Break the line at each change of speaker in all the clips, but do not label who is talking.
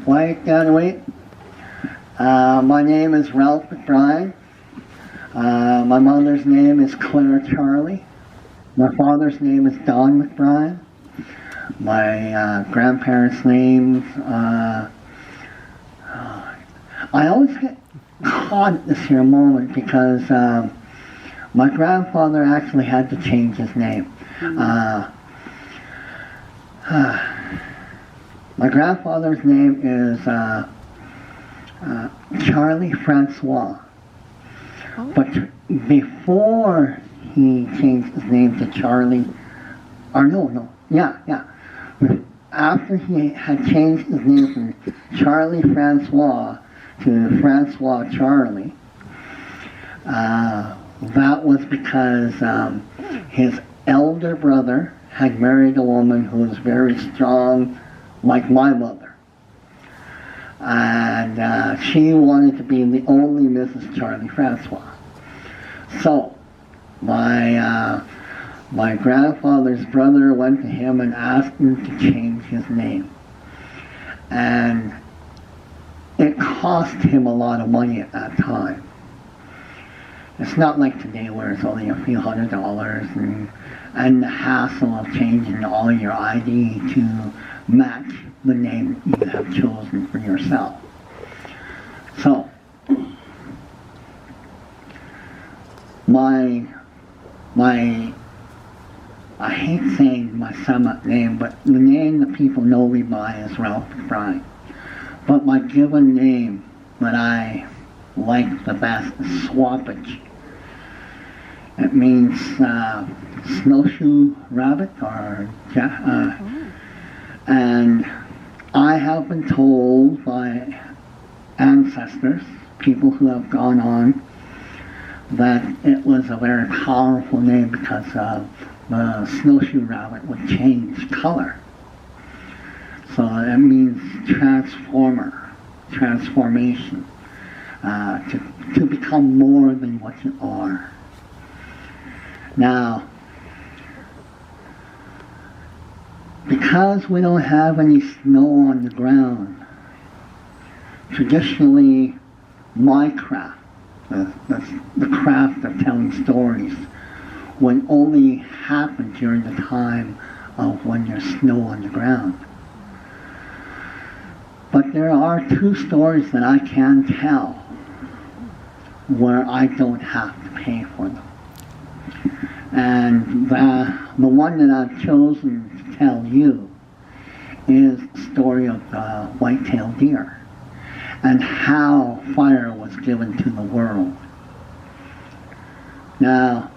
Wait, gotta wait. My name is Ralph McBryan. My mother's name is Claire Charlie. My father's name is Don McBryan. My grandparents' names, I always get caught at this here moment because my grandfather actually had to change his name. My grandfather's name is Charlie Francois.
Oh.
But before he changed his name to Charlie, after he had changed his name from Charlie Francois to Francois Charlie, that was because his elder brother had married a woman who was very strong, like my mother. And she wanted to be the only Mrs. Charlie Francois. So, my grandfather's brother went to him and asked him to change his name. And it cost him a lot of money at that time. It's not like today where it's only a few $100s and the hassle of changing all your ID to match the name you have chosen for yourself. So, I hate saying my summit name, but the name that people know me by is Ralph McBryan. But my given name that I like the best is Swappage. It means snowshoe rabbit, and I have been told by ancestors, people who have gone on, that it was a very powerful name because the snowshoe rabbit would change color. So it means transformation, to become more than what you are. Now, because we don't have any snow on the ground, traditionally my craft, the craft of telling stories, would only happen during the time of when there's snow on the ground. But there are two stories that I can tell where I don't have to pay for them. And the one that I've chosen to tell you is the story of the white-tailed deer and how fire was given to the world. Now,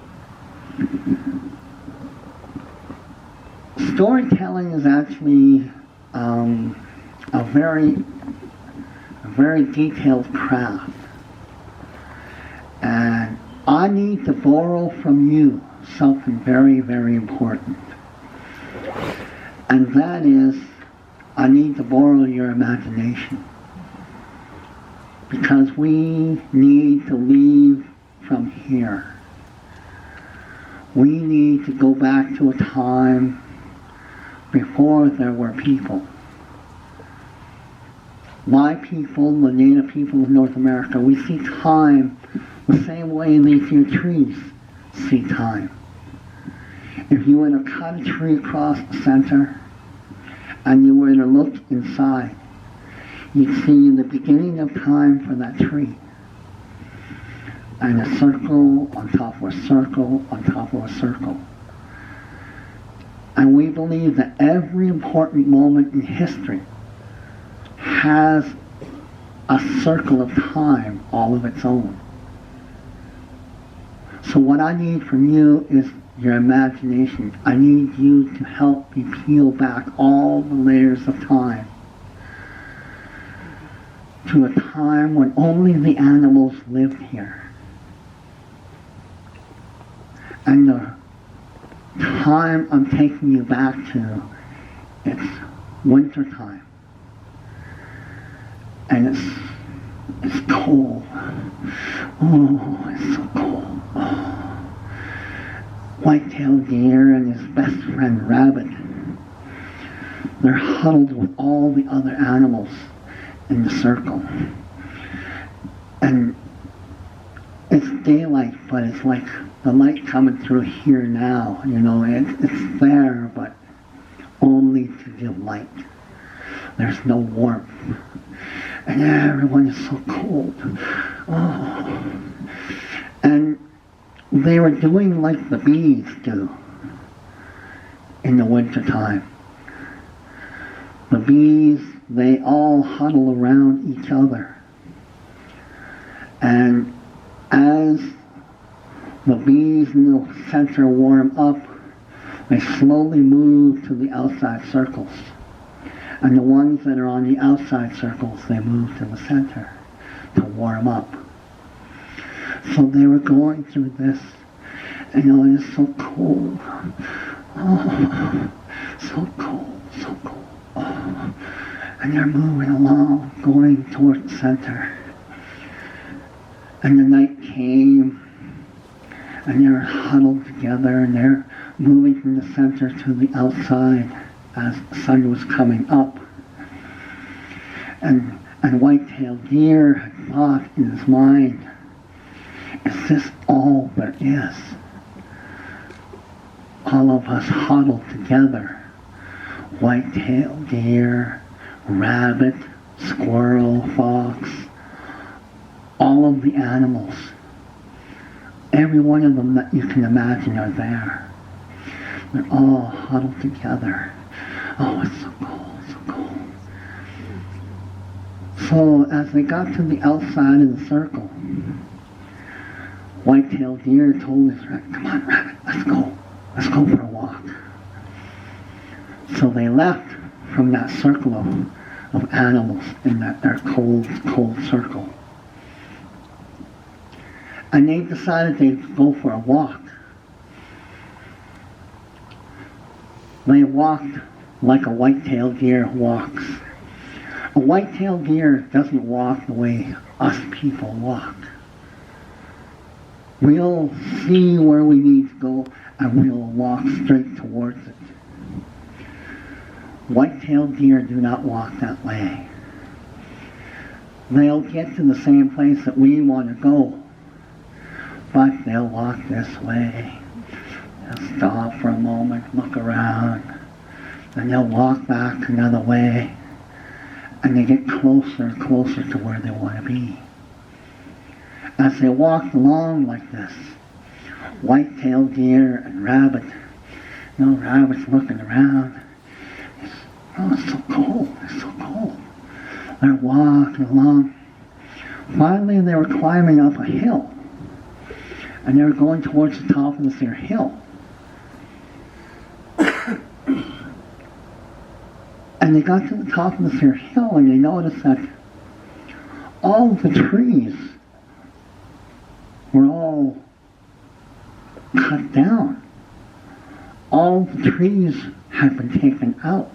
storytelling is actually a very detailed craft. And I need to borrow from you something very, very important. And that is, I need to borrow your imagination. Because we need to leave from here. We need to go back to a time before there were people. My people, the native people of North America, we see time the same way these here trees see time. If you were to cut a tree across the center and you were to look inside, you'd see the beginning of time for that tree. And a circle on top of a circle on top of a circle. And we believe that every important moment in history has a circle of time all of its own. So what I need from you is your imagination. I need you to help me peel back all the layers of time to a time when only the animals lived here. And the time I'm taking you back to, it's winter time. And it's cold. Oh, it's so cold. Oh. White-tailed deer and his best friend rabbit. They're huddled with all the other animals. in the circle. And it's daylight, but it's like the light coming through here now, it's there, but only to give light. There's no warmth. And everyone is so cold. Oh. And they were doing like the bees do in the wintertime. The bees, they all huddle around each other. And as the bees in the center warm up, they slowly move to the outside circles. And the ones that are on the outside circles, they move to the center to warm up. So they were going through this, and it's so cold. Oh, so cold, so cold. Oh. And they're moving along, going towards the center. And the night came, and they're huddled together, and they're moving from the center to the outside as the sun was coming up. And white-tailed deer had thought in his mind, is this all there is? All of us huddled together. White-tailed deer, rabbit, squirrel, fox, all of the animals. Every one of them that you can imagine are there. They're all huddled together. Oh, it's so cold, so cold. So as they got to the outside of the circle, white-tailed deer told his rabbit, come on, rabbit, let's go. Let's go for a walk. So they left from that circle of animals in their cold, cold circle. And they decided they'd go for a walk. They walked like a white-tailed deer walks. A white-tailed deer doesn't walk the way us people walk. We'll see where we need to go, and we'll walk straight towards it. White-tailed deer do not walk that way. They'll get to the same place that we want to go, but they'll walk this way. They'll stop for a moment, look around, and they'll walk back another way, and they get closer and closer to where they want to be. As they walked along like this, white-tailed deer and rabbit, rabbit's looking around. It's so cold, it's so cold. They're walking along. Finally, they were climbing up a hill, and they were going towards the top of this here hill. And they got to the top of this here hill, and they noticed that all of the trees were all cut down. All the trees had been taken out.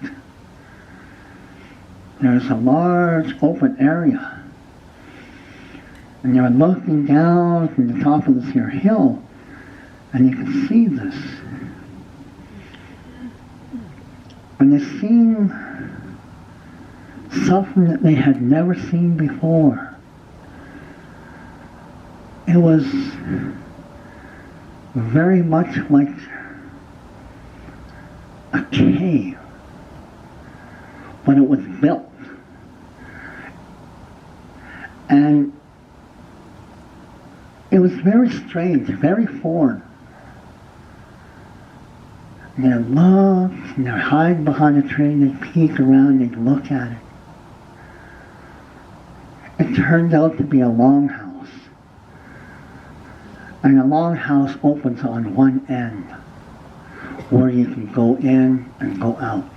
There's a large open area. And they were looking down from the top of this here hill, and you could see this. And they seen something that they had never seen before. It was very much like a cave, but it was built. And it was very strange, very foreign. And they'd look, and they'd hide behind a tree, and they'd peek around, and they'd look at it. It turned out to be a longhouse. And a longhouse opens on one end, where you can go in and go out.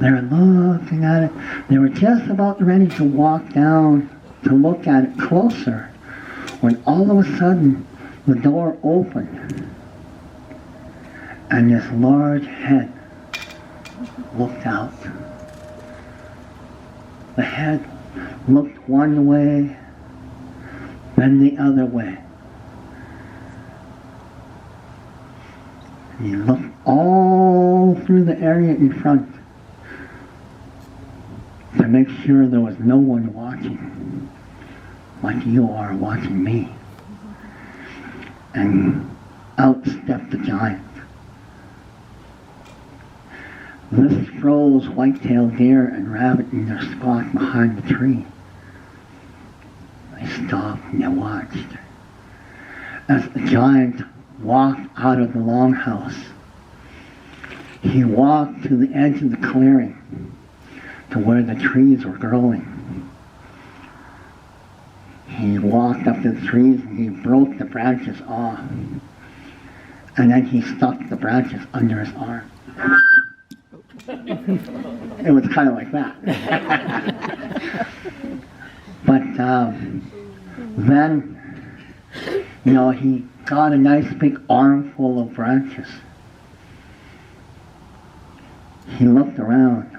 They were looking at it. They were just about ready to walk down to look at it closer, when all of a sudden the door opened, and this large head looked out. The head looked one way, then the other way. He looked all through the area in front. to make sure there was no one watching, like you are watching me. And out stepped the giant. This froze white-tailed deer and rabbit in their spot behind the tree. They stopped and they watched as the giant walked out of the longhouse. He walked to the edge of the clearing, to where the trees were growing. He walked up to the trees and he broke the branches off. And then he stuck the branches under his arm. It was kind of like that. But then, he got a nice big armful of branches. He looked around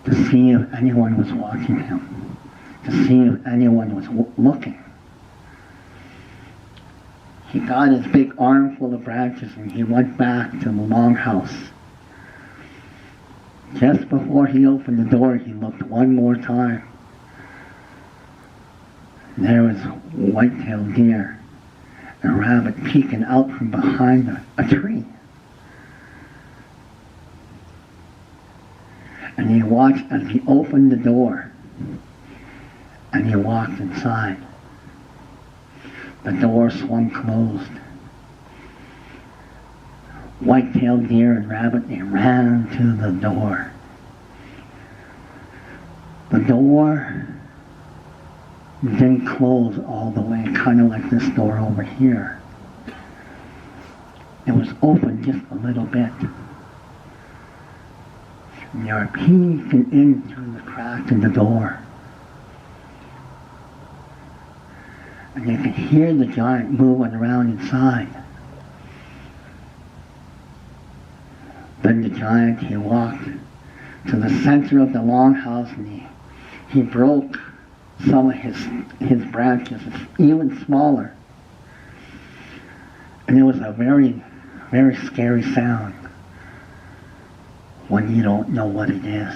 to see if anyone was watching him, to see if anyone was looking. He got his big armful of branches and he went back to the longhouse. Just before he opened the door, he looked one more time. There was a white-tailed deer, a rabbit peeking out from behind a tree. And he watched as he opened the door and he walked inside. The door swung closed. White-tailed deer and rabbit, they ran to the door. The door didn't close all the way, kind of like this door over here. It was open just a little bit. And they were peeking in through the crack in the door. And you could hear the giant moving around inside. Then the giant, he walked to the center of the longhouse and he broke some of his branches, even smaller. And it was a very, very scary sound when you don't know what it is.